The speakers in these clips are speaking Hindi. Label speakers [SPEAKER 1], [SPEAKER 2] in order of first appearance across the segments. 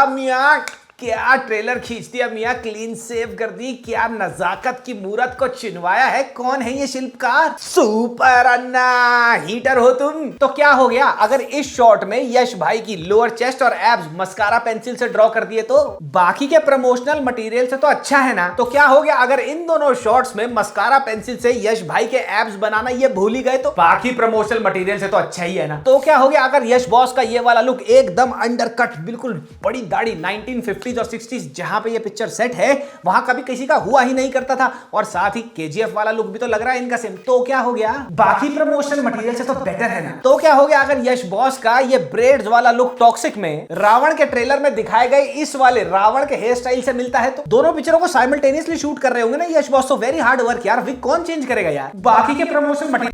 [SPEAKER 1] मियाँ क्या ट्रेलर खींच दिया मियाँ, क्लीन सेव कर दी, क्या नजाकत की मूरत को चिनवाया है। कौन है ये शिल्पकार? सुपर अन्ना, हीटर हो तुम। तो क्या हो गया अगर इस शॉट में यश भाई की लोअर चेस्ट और एब्स मस्कारा पेंसिल से ड्रॉ कर दिए तो? बाकी के प्रमोशनल मटेरियल से तो अच्छा है ना। तो क्या हो गया अगर इन दोनों शॉट्स में मस्कारा पेंसिल से यश भाई के एब्स बनाना ये भूल ही गए तो? बाकी प्रमोशनल मटेरियल से तो अच्छा ही है ना। तो क्या हो गया अगर यश बॉस का ये वाला लुक एकदम अंडरकट, बिल्कुल बड़ी दाढ़ी 1950s और 60s जहां पे ये पिक्चर सेट है वहां कभी किसी का हुआ ही नहीं करता था, और साथ ही केजीएफ वाला लुक भी तो लग रहा है इनका सेम। तो क्या हो गया बाकी प्रमोशनल मटेरियल से तो बेटर है ना। तो क्या हो गया अगर यश बॉस का ये ब्रेड्स वाला लुक टॉक्सिक में रावण के ट्रेलर में दिखाए गए इस वाले रावण के हेयर स्टाइल से मिलता है तो? दोनों पिक्चरों को साइमल्टेनियसली शूट कर रहे होंगे ना यश बॉस, तो वेरी हार्ड वर्क यार, विग कौन चेंज करेगा यार बाकी के प्रमोशनल मटेरियल।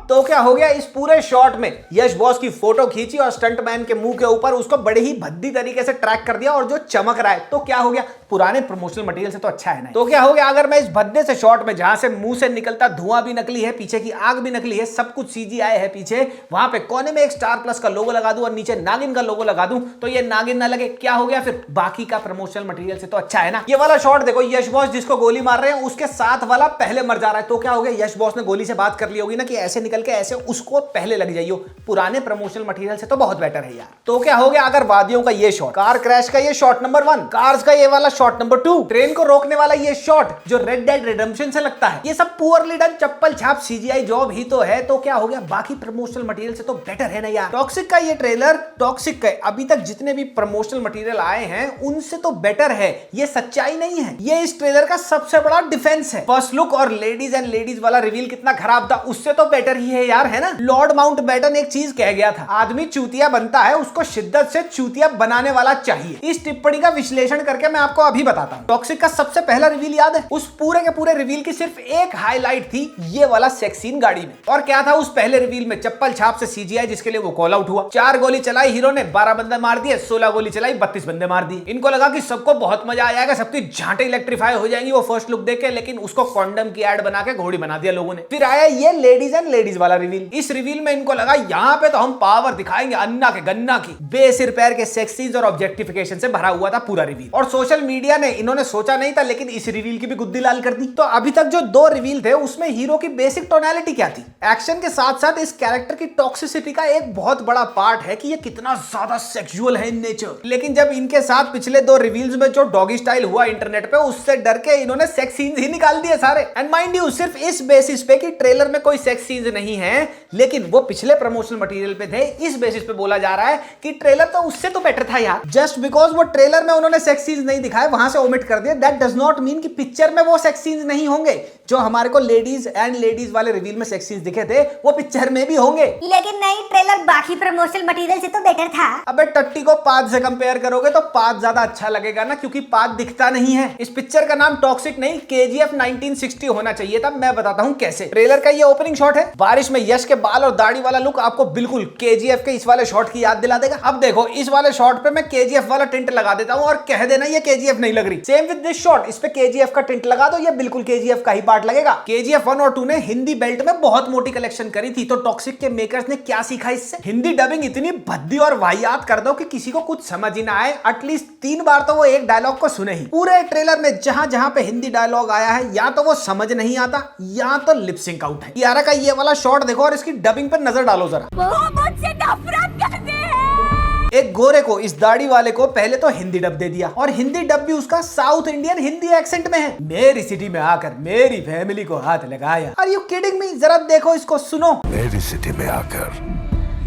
[SPEAKER 1] तो क्या हो गया इस पूरे शॉट में यश बॉस की फोटो खींची और स्टंटमैन के मुंह के ऊपर उसको बड़े ही भद्दी तरीके से ट्रैक कर दिया और जो चमक रहा है तो क्या हो गया पुराने प्रमोशनल मटेरियल से तो अच्छा है ना। तो क्या हो गया अगर मैं इस भद्दे से शॉट में जहां से मुंह से निकलता धुआं भी नकली है, पीछे की आग भी नकली है, सब कुछ सीजीआई है पीछे, वहां पे कोने में एक स्टार प्लस का लोगो लगा दूं और नीचे नागिन का लोगो लगा दूं तो ये नागिन ना लगे? क्या हो गया फिर बाकी का प्रमोशनल मटेरियल से तो अच्छा है ना। ये वाला शॉट देखो, यश बॉस जिसको गोली मार रहे हैं उसके साथ वाला पहले मर जा रहा है, तो क्या हो गया यश बॉस ने गोली से बात कर ली होगी ना कि ऐसे निकल के ऐसे उसको पहले लग जाइयो। पुराने प्रमोशनल मटेरियल से तो बहुत बेटर है यार। तो क्या हो गया अगर वादियों का ये शॉट, कार क्रैश का ये शॉट नंबर 1, कार्स का ये वाला शॉट नंबर 2, ट्रेन को रोकने वाला ये शॉट जो रेड डेड रिडेम्पशन से लगता है, ये सब पुअरली डन चप्पल छाप सीजीआई जॉब ही तो है। तो क्या हो गया बाकी प्रमोशनल मटेरियल से तो बेटर है ना यार। टॉक्सिक का ये ट्रेलर, टॉक्सिक का अभी तक जितने भी प्रमोशनल मटेरियल आए हैं उनसे तो बेटर है, ये सच्चाई नहीं है, ये इस ट्रेलर का सबसे बड़ा डिफेंस है। फर्स्ट लुक और लेडीज एंड लेडीज वाला रिवील कितना खराब था, उससे तो बेटर ही है यार, है ना। लॉर्ड माउंटबेटन एक चीज कह गया था, आदमी चूतिया बनता है उसको शिद्दत से चूतिया बनाने वाला चाहिए। इस टिप्पणी का विश्लेषण करके मैं आपको अभी बताता हूं। टॉक्सिक का सबसे पहला रिवील याद है? उस पूरे के पूरे रिवील की सिर्फ एक हाईलाइट थी, ये वाला सेक्स सीन गाड़ी में। और क्या था उस पहले रिवील में? चप्पल छाप से सीजीआई जिसके लिए वो कॉल आउट हुआ। 4 गोली चलाई हीरो ने, 12 बंदे मार दिए, 16 गोली चलाई 32 बंदे मार दिए। इनको लगा कि सबको बहुत मजा आ जाएगा, सबकी झांटे इलेक्ट्रीफाई हो जाएंगी वो फर्स्ट लुक देख के, लेकिन उसको कॉन्डम की एड बना के घोड़ी बना दिया लोगों ने। फिर आया ये लेडीज एंड लेडीज वाला रिवील। इस रिवील में इनको लगा यहाँ पे तो हम पावर दिखाएंगे अन्ना के गन्ना की। बेसिर पैर के सेक्स सीन्स और ऑब्जेक्टिफिकेशन से भरा हुआ था पूरा रिवील, और सोशल मीडिया ने, इन्होंने सोचा नहीं था लेकिन इस रिवील की भी गुद्दी लाल कर दी। तो अभी तक जो 2 रिवील थे उसमें हीरो की बेसिक टोनैलिटी क्या थी? एक्शन के साथ साथ इस कैरेक्टर की टॉक्सिसिटी का एक बहुत बड़ा पार्ट है कि ये कितना ज्यादा सेक्सुअल है इन नेचर। लेकिन जब इनके साथ पिछले 2 रिवील्स में जो डॉगी स्टाइल हुआ इंटरनेट पे, उससे डर के इन्होंने सेक्स सीन्स ही निकाल दिए सारे। एंड माइंड यू सिर्फ इस बेसिस पे कि ट्रेलर में कोई सेक्स सीन्स नहीं है, लेकिन वो पिछले प्रमोशनल मटेरियल पे थे, इस बेसिस पे बोला जा रहा है कि ट्रेलर तो उससे तो बेटर था यार। जस्ट बिकॉज वो ट्रेलर में उन्होंने सेक्स सीन्स नहीं दिखाए, वहां से ओमिट कर दिया, दैट डज नॉट मीन कि पिक्चर में वो सेक्स सीन्स नहीं होंगे। जो हमारे को लेडीज एंड लेडीज वाले रिवील में सेक्स सीन्स दिखे थे वो पिक्चर में भी होंगे।
[SPEAKER 2] लेकिन नहीं, ट्रेलर बाकी प्रमोशनल मटेरियल से तो बेटर था।
[SPEAKER 1] अबे टट्टी को पाद से कंपेयर करोगे तो पाद ज्यादा अच्छा लगेगा ना, क्योंकि पाद दिखता नहीं है। इस पिक्चर का नाम टॉक्सिक नहीं केजीएफ 1960 होना चाहिए था। मैं बताता हूं कैसे। ट्रेलर का ये ओपनिंग शॉट है, बारिश में यश के बाल और दाढ़ी वाला लुक आपको बिल्कुल केजीएफ के इस वाले शॉट की याद दिला देगा। अब देखो इस वाले शॉट पे मैं केजीएफ वाला टिंट लगा देता हूं और कह देना ये केजीएफ नहीं लग रही। सेम विद दिस शॉट, इस पे केजीएफ का टिंट लगा दो, ये बिल्कुल केजीएफ का ही पार्ट लगेगा। केजीएफ 1 और 2 ने हिंदी बेल्ट में बहुत मोटी कलेक्शन करी थी, तो टॉक्सिक के मेकर्स ने क्या सीखा इससे? हिंदी डबिंग इतनी भद्दी और वाहियात कर दो कि किसी को कुछ समझ ही ना आए। एटलीस्ट 3 बार तो वो एक डायलॉग को सुने ही। पूरे ट्रेलर में जहां जहां पे हिंदी डायलॉग आया है या तो वो समझ नहीं आता या तो लिप सिंक आउट है। कियारा का ये वाला शॉट देखो और इसकी डबिंग पर नजर डालो जरा।
[SPEAKER 2] वो मुझसे नफरत करते हैं।
[SPEAKER 1] एक गोरे को, इस दाढ़ी वाले को पहले तो हिंदी डब दे दिया, और हिंदी डब भी उसका साउथ इंडियन हिंदी एक्सेंट में है। मेरी सिटी में आकर मेरी फैमिली को हाथ लगाया। Are you kidding me? जरा देखो इसको, सुनो।
[SPEAKER 3] मेरी सिटी में आकर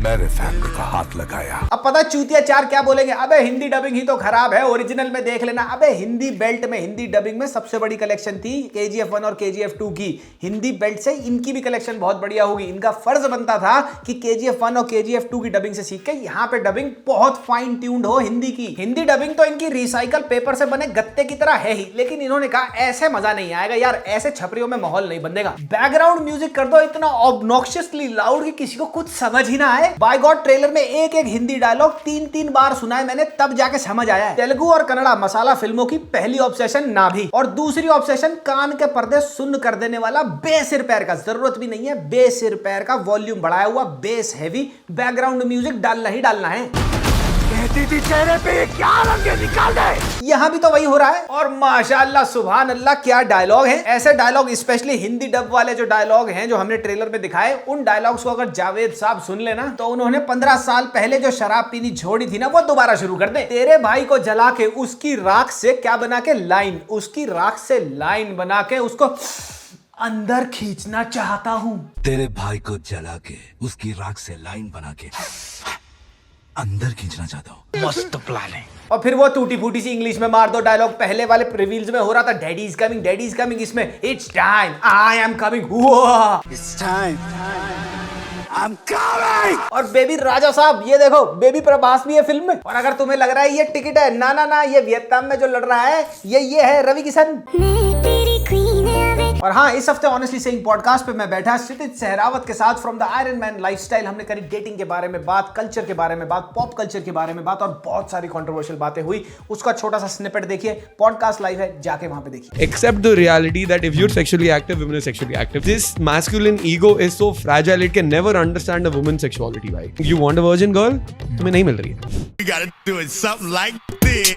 [SPEAKER 3] मेरे फैमिली को हाथ लगाया।
[SPEAKER 1] अब पता चूतिया 4 क्या बोलेंगे? अबे हिंदी डबिंग ही तो खराब है, ओरिजिनल में देख लेना। अबे हिंदी बेल्ट में, हिंदी डबिंग में सबसे बड़ी कलेक्शन थी केजीएफ 1 और केजीएफ 2 की। हिंदी बेल्ट से इनकी भी कलेक्शन बहुत बढ़िया होगी। इनका फर्ज बनता था कि केजीएफ 1 और केजीएफ 2 की डबिंग से सीख के यहाँ पे डबिंग बहुत फाइन ट्यून्ड हो हिंदी की। हिंदी डबिंग तो इनकी रिसाइकल पेपर से बने गत्ते की तरह है ही, लेकिन इन्होंने कहा ऐसे मजा नहीं आएगा यार, ऐसे छपरियों में माहौल नहीं बनेगा। बैकग्राउंड म्यूजिक कर दो इतना ऑब्नॉक्शियसली लाउड कि किसी को कुछ समझ ही ना आए। बाय गॉड ट्रेलर में एक एक हिंदी डायलॉग 3-3 बार सुना है मैंने, तब जाके समझ आया है। तेलुगु और कन्नड़ा मसाला फिल्मों की पहली ऑब्सेशन नाभि और दूसरी ऑब्सेशन कान के पर्दे सुन्न कर देने वाला बेसिर पैर का। जरूरत भी नहीं है बेसिर पैर का, वॉल्यूम बढ़ाया हुआ बेस हैवी बैकग्राउंड म्यूजिक डालना ही डालना है।
[SPEAKER 3] कहती थी चेहरे पे क्या रंग निकाल दे।
[SPEAKER 1] यहां भी तो वही हो रहा है और माशाअल्लाह सुभान अल्लाह क्या डायलॉग है। ऐसे डायलॉग स्पेशली हिंदी डब वाले जो डायलॉग हैं जो हमने ट्रेलर में दिखाए, उन डायलॉग्स को अगर जावेद साहब सुन लेना तो उन्होंने 15 साल पहले जो शराब पीनी छोड़ी थी ना वो दोबारा शुरू कर दे। तेरे भाई को जला के उसकी राख से क्या बना के लाइन, उसकी राख से लाइन बना के उसको अंदर खींचना चाहता हूं।
[SPEAKER 3] तेरे भाई को जला के उसकी राख से लाइन बना के अंदर खींचना चाहता हूँ। मस्त प्लान है।
[SPEAKER 1] और फिर वो टूटी फूटी सी इंग्लिश में मार दो डायलॉग। पहले वाले रिवील्स में हो रहा था डैडी इज कमिंग, इसमें it's time I am coming.
[SPEAKER 3] It's time I am coming.
[SPEAKER 1] और बेबी राजा साहब ये देखो, बेबी प्रभास भी है फिल्म में। और अगर तुम्हें लग रहा है ये टिकट है, ना ना ना, ये वियतनाम में जो लड़ रहा है ये है रवि किशन। और हाँ, इस हफ्ते ऑनेस्टली सेइंग पॉडकास्ट पे मैं बैठा क्षितिज सहरावत के साथ from the iron man lifestyle. हमने करी डेटिंग के बारे में बात, कल्चर के बारे में बात, पॉप कल्चर के बारे में बात और बहुत सारी कंट्रोवर्शियल बातें हुई। उसका छोटा सा स्निपेट देखिए, पॉडकास्ट लाइव है, जाके वहां पे देखिए।
[SPEAKER 4] Accept the reality that if you're sexually active, women are sexually active. This masculine ego is so fragile, it can never understand a woman's sexuality. Bhai, you want a virgin girl? तुम्हें नहीं मिल रही है।
[SPEAKER 5] You gotta do it something like this.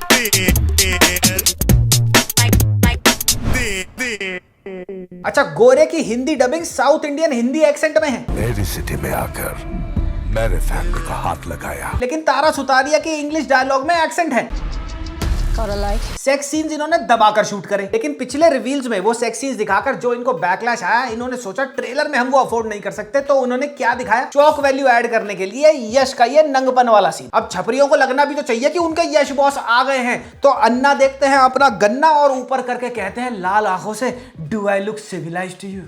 [SPEAKER 1] अच्छा, गोरे की Hindi dubbing south Indian Hindi accent में है,
[SPEAKER 3] मेरी सिटी में आकर मेरे फैमिली का हाथ लगाया।
[SPEAKER 1] लेकिन तारा सुतारिया की इंग्लिश डायलॉग में एक्सेंट है। सेक्स सीन्स इन्होंने दबाकर शूट करे, लेकिन पिछले रिवील्स में वो सेक्स सीन्स दिखाकर जो इनको बैकलैश आया, इन्होंने सोचा ट्रेलर में हम वो अफोर्ड नहीं कर सकते, तो उन्होंने क्या दिखाया, चौक वैल्यू ऐड करने के लिए यश का ये नंगपन वाला सीन। अब छपरियों को लगना भी तो चाहिए कि उनके यश बॉस आ गए हैं, तो अन्ना देखते हैं अपना गन्ना और ऊपर करके कहते हैं लाल आंखों से, do I look civilized to you?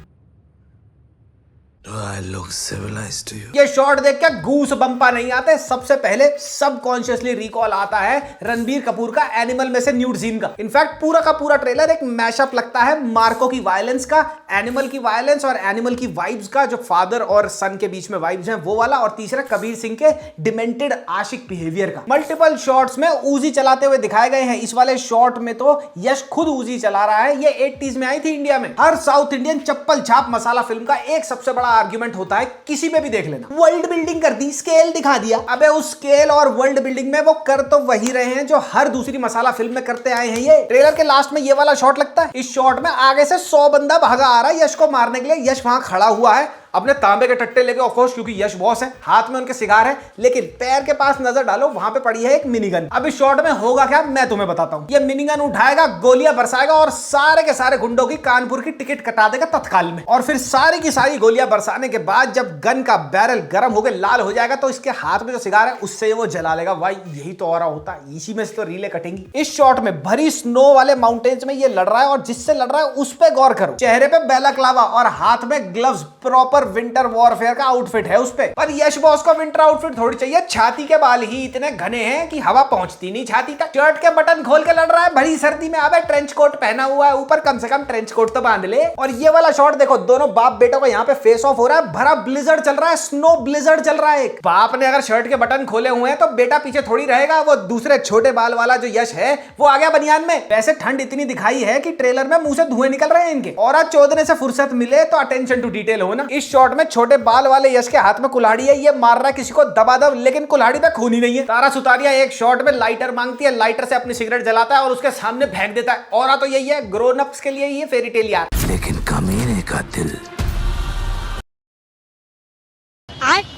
[SPEAKER 3] Do I look civilized to you?
[SPEAKER 1] ये शॉट देख के गूस बम्पा नहीं आते। सबसे पहले सबकॉन्शियसली रिकॉल आता है रणबीर कपूर का एनिमल में से न्यूड सीन का। इनफैक्ट पूरा का पूरा ट्रेलर एक मैशअप लगता है मार्को की वायलेंस का, एनिमल की वायलेंस और एनिमल की वाइब्स का, जो फादर और सन के बीच में वाइब्स हैं वो वाला, और तीसरा कबीर सिंह के डिमेंटेड आशिक बिहेवियर का। मल्टीपल शॉट्स में उजी चलाते हुए दिखाए गए हैं। इस वाले शॉट में तो यश खुद उजी चला रहा है। ये 80s में आई थी इंडिया में। हर साउथ इंडियन चप्पल छाप मसाला फिल्म का एक सबसे बड़ा आर्ग्यूमेंट होता है, किसी पे भी देख लेना, वर्ल्ड बिल्डिंग कर दी, स्केल दिखा दिया। अबे उस स्केल और वर्ल्ड बिल्डिंग में वो कर तो वही रहे हैं जो हर दूसरी मसाला फिल्म में करते आए हैं। ये ट्रेलर के लास्ट में ये वाला शॉट लगता है। इस शॉट में आगे से 100 बंदा भागा आ रहा है यश को मारने के लिए। यश वहां खड़ा हुआ है अपने तांबे के टट्टे लेके, ऑफ कोर्स क्योंकि यश बॉस है, हाथ में उनके सिगार है, लेकिन पैर के पास नजर डालो, वहां पे पड़ी है एक मिनीगन। अब इस शॉट में होगा क्या, मैं तुम्हें बताता हूं। ये मिनीगन उठाएगा, गोलियां बरसाएगा और सारे के सारे गुंडों की कानपुर की टिकट कटा देगा तत्काल में। और फिर सारी की सारी गोलियां बरसाने के बाद जब गन का बैरल गर्म होकर लाल हो जाएगा तो इसके हाथ में जो सिगार है उससे वो जला लेगा। भाई यही तो हो रहा होता है, इसी में से तो रीले कटेंगी। इस शॉट में भरी स्नो वाले माउंटेन्स में ये लड़ रहा है और जिससे लड़ रहा है उस पे गौर करो। चेहरे पे बैलाक्लावा और हाथ में ग्लव्स, प्रॉपर विंटर वॉरफेयर का आउटफिट है उस पे। पर यश बॉस को विंटर आउटफिट थोड़ी चाहिए, छाती के बाल ही इतने घने हैं कि हवा पहुंचती नहीं छाती तक। शर्ट के बटन खोल के लड़ रहा है भरी सर्दी में। अबे ट्रेंच कोट पहना हुआ है ऊपर, कम से कम ट्रेंच कोट तो बांध ले। और ये वाला शॉट देखो, दोनों बाप बेटों का यहाँ पे फेस ऑफ हो रहा है। भरा ब्लिजर्ड चल रहा है, स्नो ब्लिजर्ड चल रहा है। बाप ने अगर शर्ट के बटन खोले हुए हैं तो बेटा पीछे थोड़ी रहेगा। वो दूसरे छोटे बाल वाला जो यश है वो आ गया बनियान में। वैसे ठंड इतनी दिखाई है कि ट्रेलर में मुंह से धुएं निकल रहे हैं इनके। और आज चौधने से फुर्सत मिले तो अटेंशन टू डिटेल हो ना। इस शॉट में छोटे बाल वाले यश के हाथ में कुल्हाड़ी है, ये मार रहा है किसी को दबादब, लेकिन कुल्हाड़ी पे खून ही नहीं है। तारा सुतारिया एक शॉट में लाइटर मांगती है, लाइटर से अपनी सिगरेट जलाता है और उसके सामने फेंक देता है। और तो यही है, ग्रोन अप्स के लिए ये फेरी टेल यार।
[SPEAKER 3] लेकिन कमीने का दिल।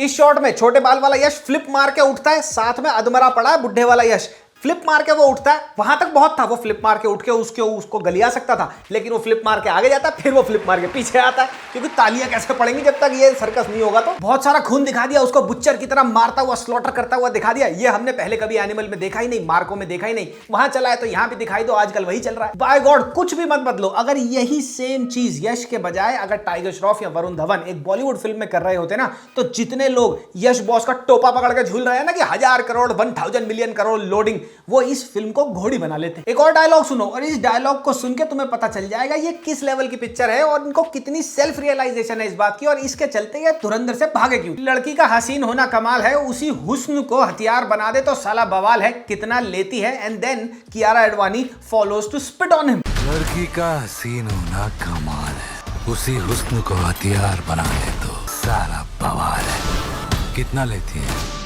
[SPEAKER 1] इस शॉट में छोटे बाल वाला यश फ्लिप मार के उठता है, साथ में अधमरा पड़ा है बुढ़े वाला यश। फ्लिप मार के वो उठता है, वहां तक बहुत था। वो फ्लिप मार के उठ के उसको गलिया सकता था, लेकिन वो फ्लिप मार के आगे जाता है, फिर वो फ्लिप मार के पीछे आता है, क्योंकि तालियां कैसे पड़ेंगी जब तक ये सर्कस नहीं होगा। तो बहुत सारा खून दिखा दिया, उसको बुच्चर की तरह मारता हुआ, स्लॉटर करता हुआ दिखा दिया। ये हमने पहले कभी एनिमल में देखा ही नहीं, मार्को में देखा ही नहीं। वहां चला है तो यहाँ भी दिखाई दो, आजकल वही चल रहा है। बाय गॉड कुछ भी मत बदलो। अगर यही सेम चीज यश के बजाय अगर टाइगर श्रॉफ या वरुण धवन एक बॉलीवुड फिल्म में कर रहे होते ना, तो जितने लोग यश बॉस का टोपा पकड़ के झूल रहे हैं ना कि 1000 करोड़ 1000 मिलियन करोड़ लोडिंग, वो इस फिल्म को घोड़ी बना लेते। एक और डायलॉग सुनो और इस डायलॉग को सुन के तुम्हें पता चल जाएगा ये किस लेवल की पिक्चर है और इनको कितनी सेल्फ रियलाइजेशन है इस बात की और इसके चलते ये धुरंधर से भागे क्यों। लड़की का हसीन होना कमाल है, उसी हुस्न को हथियार बना दे तो साला बवाल है, कितना लेती है। And then Kiara Advani follows to spit on him.
[SPEAKER 3] लड़की का हसीन होना कमाल है, उसी हुस्न को हथियार बना ले तो सारा बवाल है, कितना लेती है।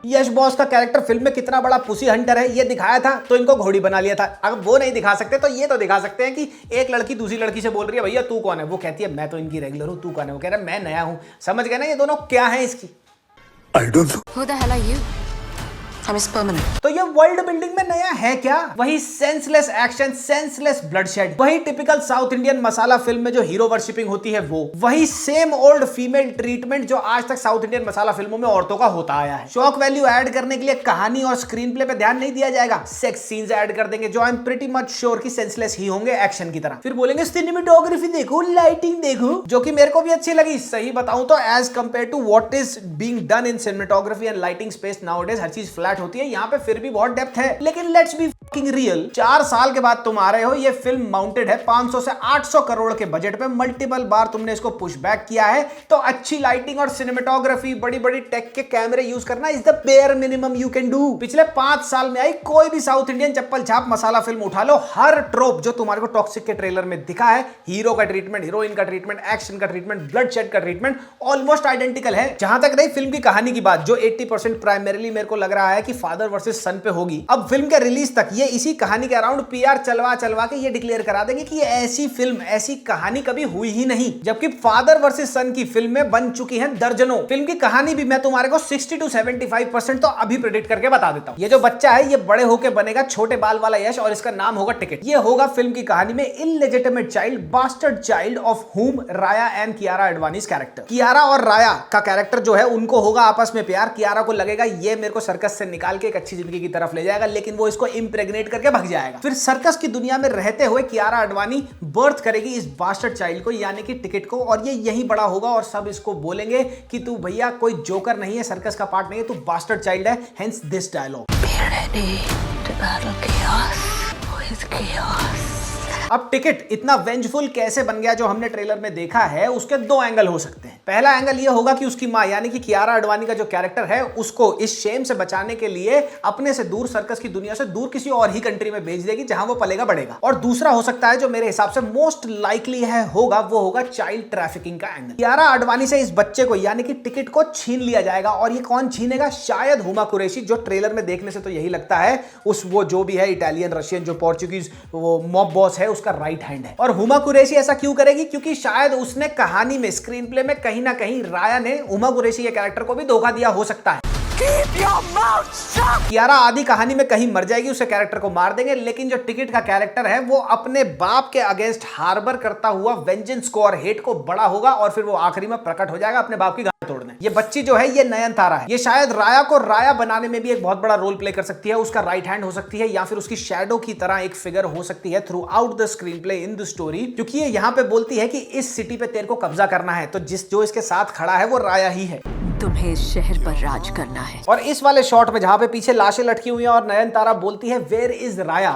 [SPEAKER 1] यश बॉस का कैरेक्टर फिल्म में कितना बड़ा पुसी हंटर है ये दिखाया था तो इनको घोड़ी बना लिया था। अगर वो नहीं दिखा सकते तो ये तो दिखा सकते हैं कि एक लड़की दूसरी लड़की से बोल रही है भैया तू कौन है, वो कहती है मैं तो इनकी रेगुलर हूँ, तू कौन है, वो कह रहा है मैं नया हूँ। समझ गए ना ये दोनों क्या है इसकी।
[SPEAKER 5] I don't know.
[SPEAKER 6] Who the hell are you? I'm Miss Permanent.
[SPEAKER 1] तो ये वर्ल्ड बिल्डिंग में नया है क्या? वही सेंसलेस एक्शन, सेंसलेस ब्लडशेड, वही टिपिकल साउथ इंडियन मसाला फिल्म में जो हीरो वर्शिपिंग होती है वो, वही सेम ओल्ड फीमेल ट्रीटमेंट जो आज तक साउथ इंडियन मसाला फिल्मों में औरतों का होता आया है। शॉक वैल्यू ऐड करने के लिए कहानी और स्क्रीन प्ले पे ध्यान नहीं दिया जाएगा, सेक्स सीन्स ऐड कर देंगे जो I am pretty much sure कि सेंसलेस ही होंगे एक्शन की तरह। फिर बोलेंगे सिनेमेटोग्राफी देखो, लाइटिंग देखो, जो कि मेरे को भी अच्छी लगी। सही बताऊं तो as compared to what is being done in cinematography and lighting space nowadays हर चीज फ्लैट होती है, यहाँ पे फिर भी बहुत डेप्थ है। लेकिन लेट्स बी फकिंग रियल, 4 साल के बाद तुम आ रहे हो, ये फिल्म माउंटेड है 500 से 800 करोड़ के बजट पे, मल्टीपल बार तुमने इसको पुश बैक किया है, तो अच्छी लाइटिंग और सिनेमेटोग्राफी, बड़ी बड़ी टेक के कैमरे यूज करना is the bare minimum you can do. पिछले 5 साल में आई कोई भी साउथ इंडियन चप्पल छाप मसाला फिल्म उठा लो, हर ट्रोप जो तुम्हारे को टॉक्सिक के ट्रेलर में दिखा है, हीरो का ट्रीटमेंट, हीरोइन का ट्रीटमेंट, एक्शन का ट्रीटमेंट, ब्लड शेड का ट्रीटमेंट ऑलमोस्ट आइडेंटिकल है। जहां तक रही फिल्म की कहानी की बात, जो 80% प्राइमरीली मेरे को लग रहा है कि फादर वर्सेस सन पे होगी, अब फिल्म के रिलीज तक ये इसी कहानी के अराउंड पीआर चलवा के ये डिक्लेयर करा देंगे कि ये ऐसी फिल्म, ऐसी कहानी कभी हुई ही नहीं। जबकि फादर वर्सेस सन की फिल्में बन चुकी हैं दर्जनों। फिल्म की कहानी भी मैं तुम्हारे को 60 to 75% तो अभी प्रेडिक्ट करके बता देता हूं। ये जो बच्चा है ये बड़े होके बनेगा छोटे बाल वाला यश और इसका नाम होगा टिकट। ये होगा फिल्म की कहानी में illegitimate child, bastard child of whom Raya and Kiara Advani's character. Kiara और राया का कैरेक्टर जो है उनको होगा आपस में प्यार। कियारा को लगेगा ये मेरे को सर्कस से निकाल के एक अच्छी जिंदगी की तरफ ले जाएगा, लेकिन वो इसको इम्प्रेग्नेट करके भाग जाएगा। फिर सर्कस की दुनिया में रहते हुए कियारा आडवाणी बर्थ करेगी इस बास्टर्ड चाइल्ड को, यानी कि टिकट को, और ये यहीं बड़ा होगा और सब इसको बोलेंगे कि तू भैया कोई जोकर नहीं है, सर्कस का पार्ट नहीं है, तू बास्टर्ड चाइल्ड है। Hence this dialogue. अब टिकट इतना वेंजफुल कैसे बन गया जो हमने ट्रेलर में देखा है, उसके 2 एंगल हो सकते हैं। पहला एंगल ये होगा कि उसकी मां यानी कि कियारा आडवाणी का जो कैरेक्टर है उसको इस शेम से बचाने के लिए अपने से दूर, सर्कस की दुनिया से दूर किसी और ही कंट्री में भेज देगी जहां वो पलेगा बढ़ेगा। और दूसरा हो सकता है जो मेरे हिसाब से मोस्ट लाइकली है होगा, वो होगा चाइल्ड ट्रैफिकिंग का एंगल। कियारा आडवाणी से इस बच्चे को यानी कि टिकट को छीन लिया जाएगा, और ये कौन छीनेगा? शायद हुमा कुरैशी, जो ट्रेलर में देखने से तो यही लगता है उस वो जो भी है इटालियन, रशियन, जो पोर्चुगीज वो मॉब बॉस है उसका राइट हैंड है। और हुमा कुरैशी ऐसा क्यों करेगी? क्योंकि शायद उसने कहानी में, स्क्रीन प्ले में कहीं ना कहीं राया ने हुमा कुरैशी के कैरेक्टर को भी धोखा दिया हो सकता है। कियारा आधी कहानी में कहीं मर जाएगी, उसे कैरेक्टर को मार देंगे, लेकिन जो टिकट का कैरेक्टर है वो अपने बाप के अगेंस्ट हार्बर करता हुआ वेंजेंस को और हेट को बड़ा होगा, और फिर वो आखिरी में प्रकट हो जाएगा अपने बाप की गांड तोड़ने। ये बच्ची जो है ये नयनतारा है, ये शायद राया को राया बनाने में भी एक बहुत बड़ा रोल प्ले कर सकती है, उसका राइट हैंड हो सकती है, या फिर उसकी शैडो की तरह एक फिगर हो सकती है through out the screen play in the story. क्योंकि ये यहाँ पे बोलती है कि इस सिटी पे तेरे को कब्जा करना है, तो जो इसके साथ खड़ा है वो राया ही है।
[SPEAKER 6] तुम्हें इस शहर पर राज करना है।
[SPEAKER 1] और इस वाले शॉट में जहां पे पीछे लाशें लटकी हुई हैं और नयनतारा बोलती है वेयर इज राया,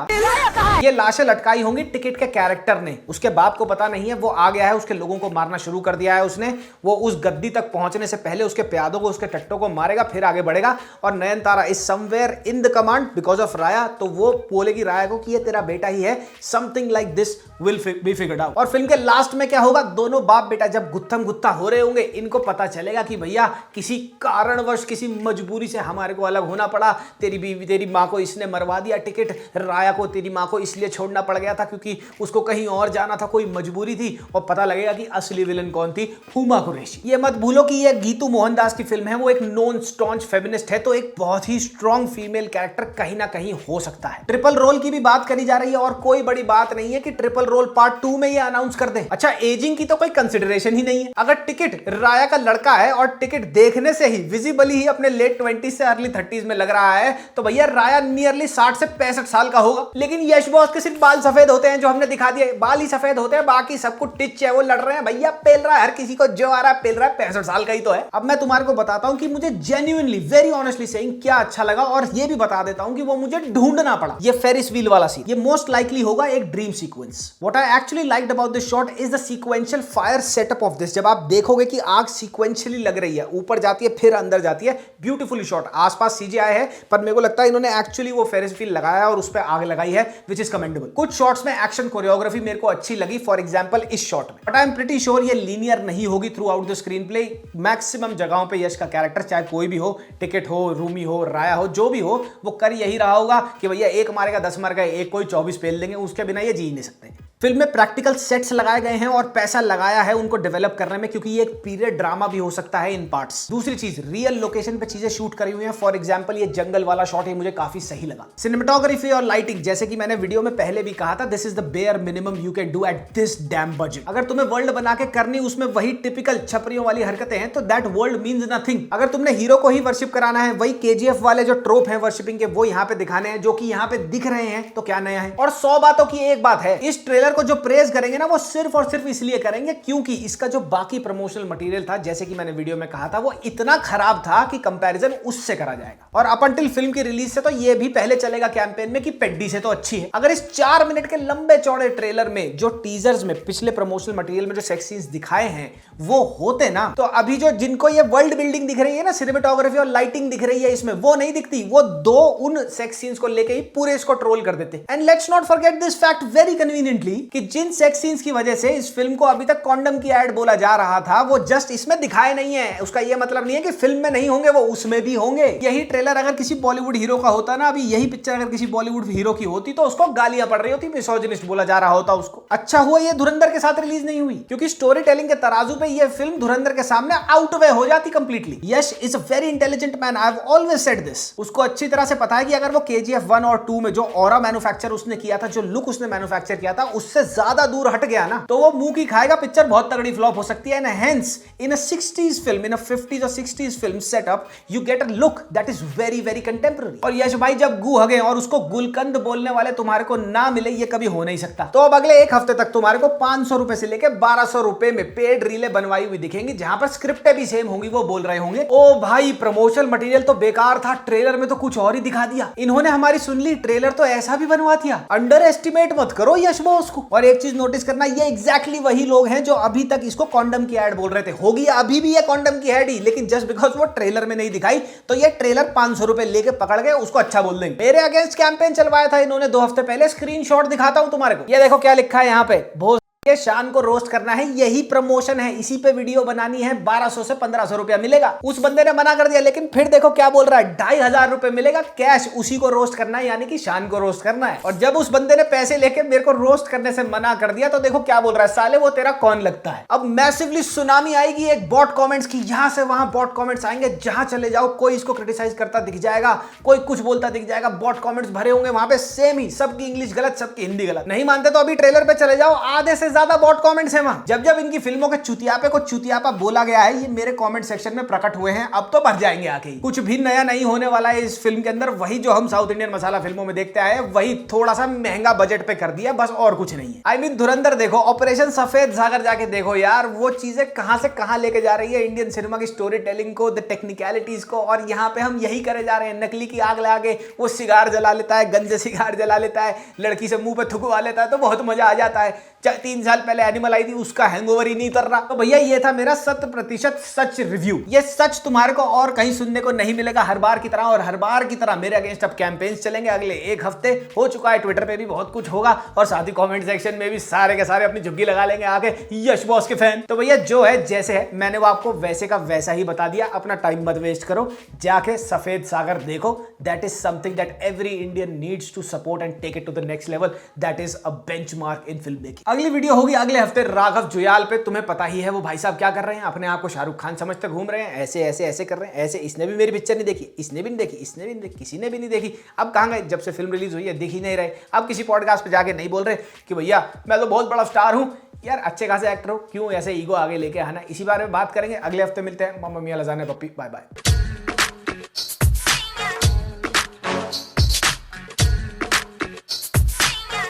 [SPEAKER 1] ये लाशें लटकाई होंगी टिकट के कैरेक्टर ने। उसके बाप को पता नहीं है, वो आ गया है, उसके लोगों को मारना शुरू कर दिया है उसने। वो उस गद्दी तक पहुंचने से पहले उसके प्यादों को, उसके टट्टों को मारेगा, फिर आगे बढ़ेगा। और Nayanthara is somewhere in the command because of Raya, तो वो बोलेगी राया को कि ये तेरा बेटा ही है, something like this will be figured out. और फिल्म के लास्ट में क्या होगा? दोनों बाप बेटा जब गुत्थम गुत्था हो रहे होंगे, इनको पता चलेगा कि भैया किसी कारणवश, किसी मजबूरी से हमारे को अलग होना पड़ा, तेरी बीवी, तेरी माँ को इसने मरवा दिया, टिकट राया को तेरी माँ को इसलिए छोड़ना पड़ गया था क्योंकि उसको कहीं और जाना था, कोई मजबूरी थी, और पता लगेगा कि असली विलन कौन थी, हुमा कुरैशी। ये मत भूलो कि ये गीतू मोहनदास की फिल्म है, वो एक नॉन स्टॉन्च फेमिनिस्ट है, तो एक बहुत ही स्ट्रॉन्ग फीमेल कैरेक्टर कहीं ना कहीं हो सकता है। ट्रिपल रोल की भी बात करी जा रही है, और कोई बड़ी बात नहीं है कि ट्रिपल डबल रोल पार्ट 2 में ये अनाउंस कर दे। अच्छा, एजिंग की तो कोई कंसिडरेशन ही नहीं है। अगर टिकट राया का लड़का है और टिकट देखने से ही विजिबली ही अपने लेट 20s से अर्ली 30s में लग रहा है, तो भैया राया नियरली 60 से 65 साल का होगा। लेकिन यश बॉस के सिर्फ बाल सफेद होते हैं, जो हमने दिखा दिया, बाल ही सफेद होते हैं, बाकी सब कुछ टिच है, वो लड़ रहे हैं भैया, पेल रहा है हर किसी को, जो आ रहा है पेल रहा है, 65 साल का ही तो है। अब मैं तुम्हारे को बताता हूं कि मुझे जेन्युइनली वेरी ऑनेस्टली सेइंग क्या अच्छा लगा, और ये भी बता देता हूं कि वो मुझे ढूंढना पड़ा। ये फेरिस व्हील वाला सीन, ये मोस्ट लाइकली होगा एक dream sequence. What I actually liked about this shot is the sequential fire setup of this. जब आप देखोगे कि आग सीक्वेंशियली लग रही है, ऊपर जाती है फिर अंदर जाती है, ब्यूटीफुली शॉट। आसपास सीजीआई है, पर मेरे को लगता है इन्होंने एक्चुअली वो फेरिस व्हील लगाया और उस पर आग लगाई है, विच इज कमेंडेबल। कुछ शॉट्स में एक्शन कोरियोग्राफी मेरे को अच्छी लगी, फॉर एग्जांपल इस शॉट में, but I am pretty sure ये लीनियर नहीं होगी through out the screen play. Maximum जगहों पे यश का कैरेक्टर, चाहे कोई भी हो, टिकट हो, रूमी हो, राया हो, जो भी हो, वो कर यही रहा होगा कि भैया एक मारेगा 10 मर गए, एक कोई 24 पेल देंगे, उसके बिना ये जी नहीं सकते। फिल्म में प्रैक्टिकल सेट्स लगाए गए हैं और पैसा लगाया है उनको डेवलप करने में, क्योंकि ये एक पीरियड ड्रामा भी हो सकता है इन पार्ट्स। दूसरी चीज, रियल लोकेशन पे चीजें शूट करी हुई हैं। फॉर एग्जांपल ये जंगल वाला शॉट, ये मुझे काफी सही लगा। सिनेमेटोग्राफी और लाइटिंग, जैसे कि मैंने वीडियो में पहले भी कहा था, this is the bare minimum you can do at this dam budget. अगर तुम्हें वर्ल्ड बना के करनी उसमें वही टिपिकल छपरियों वाली हरकतें हैं, तो दैट वर्ल्ड मीन्स नथिंग। अगर तुमने हीरो को ही वर्शिप कराना है, वही केजीएफ वाले जो ट्रोप है वर्शिपिंग के, वो यहाँ पे दिखाने हैं, जो कि यहाँ पे दिख रहे हैं, तो क्या नया है। और 100 बातों की एक बात है, इस ट्रेलर को जो प्रेज करेंगे ना, वो सिर्फ और सिर्फ इसलिए करेंगे क्योंकि इसका जो बाकी प्रमोशनल मटेरियल था, जैसे कि मैंने वीडियो में कहा था, वो इतना खराब था कि कंपैरिजन उससे करा जाएगा। और अप अंटिल फिल्म की रिलीज से तो ये भी पहले चलेगा कैंपेन में कि पेड्डी से तो अच्छी है। अगर इस 4 मिनट के लंबे चौड़े ट्रेलर में जो टीजर्स में पिछले प्रमोशनल मटेरियल में जो सेक्स सीन्स दिखाए हैं वो होते ना, तो अभी जो जिनको ये वर्ल्ड बिल्डिंग दिख रही है ना, सिनेमेटोग्राफी और लाइटिंग दिख रही है इसमें, वो नहीं दिखती। वो दो उन सेक्स सीन्स को लेके ही पूरे इसको ट्रोल कर देते। And let's not forget this fact very conveniently कि जिन सेक्स सीन्स की वजह से इस फिल्म को अभी तक कॉन्डम की ऐड बोला जा रहा था, वो जस्ट इसमें दिखाए नहीं है। उसका ये मतलब नहीं है कि फिल्म में नहीं होंगे, वो उसमें भी होंगे। यही ट्रेलर अगर किसी बॉलीवुड हीरो का होता ना, अभी यही पिक्चर अगर किसी बॉलीवुड हीरो की होती, तो उसको गालियां पड़ रही होती, मिसोजिनिस्ट बोला जा रहा होता उसको। अच्छा हुआ ये धुरंधर के साथ रिलीज नहीं हुई, क्योंकि स्टोरी टेलिंग के तराजू पे ये फिल्म धुरंधर के सामने आउटवे हो जाती completely. Yash is a very intelligent man, I have always said this. उसको अच्छी तरह से पता है कि अगर वो KGF 1 और 2 में जो ऑरा मैन्युफैक्चर उसने किया था, जो लुक उसने मैन्युफैक्चर किया था, उससे ज्यादा दूर हट गया ना, तो वो मुंह की खाएगा, पिक्चर बहुत तगड़ी फ्लॉप हो सकती है। हेंस इन अ 60s फिल्म, इन अ 50s और 60s film setup, you get a look that is very very contemporary. और यश भाई जब गू हगे और उसको गुलकंद बोलने वाले तुम्हारे को ना मिले, ये कभी हो नहीं सकता। तो अब अगले एक हफ्ते तक तुम्हारे को 500 रुपए से लेके 1200 रुपए में पेड रीलें बनवाई हुई दिखेंगी, जहां पर स्क्रिप्टें भी सेम होंगी। वो बोल रहे होंगे, ओ भाई प्रमोशनल मटेरियल तो बेकार था, ट्रेलर में तो कुछ और ही दिखा दिया, इन्होंने हमारी सुन ली, ट्रेलर तो ऐसा भी बनवा दिया। अंडर एस्टिमेट मत करो यश बॉस को। और एक चीज नोटिस करना, ये एग्जैक्टली वही लोग हैं जो अभी तक इसको कॉन्डम की ऐड बोल रहे थे। होगी अभी भी ये कॉन्डम की ऐड ही, लेकिन जस्ट बिकॉज वो ट्रेलर में नहीं दिखाई, तो ये ट्रेलर 500 रुपए लेके पकड़ गए, उसको अच्छा बोल देंगे। मेरे अगेंस्ट कैंपेन चलवाया था इन्होंने 2 हफ्ते पहले, स्क्रीनशॉट दिखाता हूं तुम्हारे को। ये देखो क्या लिखा है यहाँ पे, ये शान को रोस्ट करना है, यही प्रमोशन है, इसी पे वीडियो बनानी है, 1200 से 1500 रुपया मिलेगा। उस बंदे ने मना कर दिया, लेकिन फिर देखो क्या बोल रहा है, 2500 रुपए मिलेगा कैश, उसी को रोस्ट करना है, यानी कि शान को रोस्ट करना है। और जब उस बंदे ने पैसे लेके मेरे को रोस्ट करने से मना कर दिया, तो देखो क्या बोल रहा है, साले वो तेरा कौन लगता है। अब मैसिवली सुनामी आएगी एक बॉट कमेंट्स की, यहां से वहां बॉट कमेंट्स आएंगे, जहां चले जाओ कोई इसको क्रिटिसाइज करता दिख जाएगा, कोई कुछ बोलता दिख जाएगा, बॉट कमेंट्स भरे होंगे वहां पे, सेम ही, सबकी इंग्लिश गलत, सबकी हिंदी गलत। नहीं मानते तो अभी ट्रेलर पे चले जाओ, आधे से ज्यादा बॉट कमेंट्स है वहां। जब जब इनकी फिल्मों के चुतियापे को चुतियापा बोला गया है, ये मेरे कमेंट सेक्शन में प्रकट हुए हैं, अब तो भर जाएंगे आके। कुछ भी नया नहीं होने वाला है इस फिल्म के अंदर, वही जो हम साउथ इंडियन मसाला फिल्मों में देखते आए, वही थोड़ा सा महंगा बजट पे कर दिया, बस और कुछ नहीं है। आई मीन धुरंधर देखो, ऑपरेशन सफेद सागर जाके देखो यार, वो चीजें कहां से कहां लेके जा रही है इंडियन सिनेमा की स्टोरी टेलिंग को, द टेक्निकलिटीज को, और यहाँ पे हम यही करे जा रहे हैं। नकली की आग लगा के वो सिगार जला लेता है, गंजे सिगार जला लेता है, लड़की से मुंह पे थुकवा लेता है, तो बहुत मजा आ जाता है। 3 साल पहले एनिमल आई थी, उसका हैंगओवर ही नहीं उतर रहा। तो भैया ये था मेरा 100% सच रिव्यू। ये सच तुम्हारे को और कहीं सुनने को नहीं मिलेगा हर बार की तरह, और हर बार की तरह मेरे अगेंस्ट अब कैंपेन्स चलेंगे अगले एक हफ्ते। हो चुका है, ट्विटर पे भी बहुत कुछ होगा, और साथ ही कमेंट सेक्शन में भी सारे के सारे अपनी झुग्गी लगा लेंगे आके यश बॉस के फैन। तो भैया जो है जैसे है, मैंने वो आपको वैसे का वैसा ही बता दिया। अपना टाइम मत वेस्ट करो, जाके सफेद सागर देखो। That is something that every Indian needs to support and take it to the next level. That is a benchmark in film making. अगली वीडियो होगी अगले हफ्ते राघव जुयाल पे। तुम्हें पता ही है वो भाई साहब क्या कर रहे हैं, अपने आप को शाहरुख खान समझते घूम रहे हैं, ऐसे ऐसे ऐसे कर रहे हैं, ऐसे इसने भी मेरी पिक्चर नहीं देखी, इसने भी नहीं देखी, इसने भी नहीं देखी, किसी ने भी नहीं देखी। अब कहाँ गए, जब से फिल्म रिलीज हुई है दिख ही नहीं रहे। अब किसी पॉडकास्ट पे जाके नहीं बोल रहे कि भैया मैं तो बहुत बड़ा स्टार हूँ। यार अच्छे खासे एक्टर हो, क्यों ऐसे ईगो आगे लेके आना। इसी बारे में बात करेंगे, अगले हफ्ते मिलते हैं। मम्मा मियां लजाने पप्पी, बाय बाय।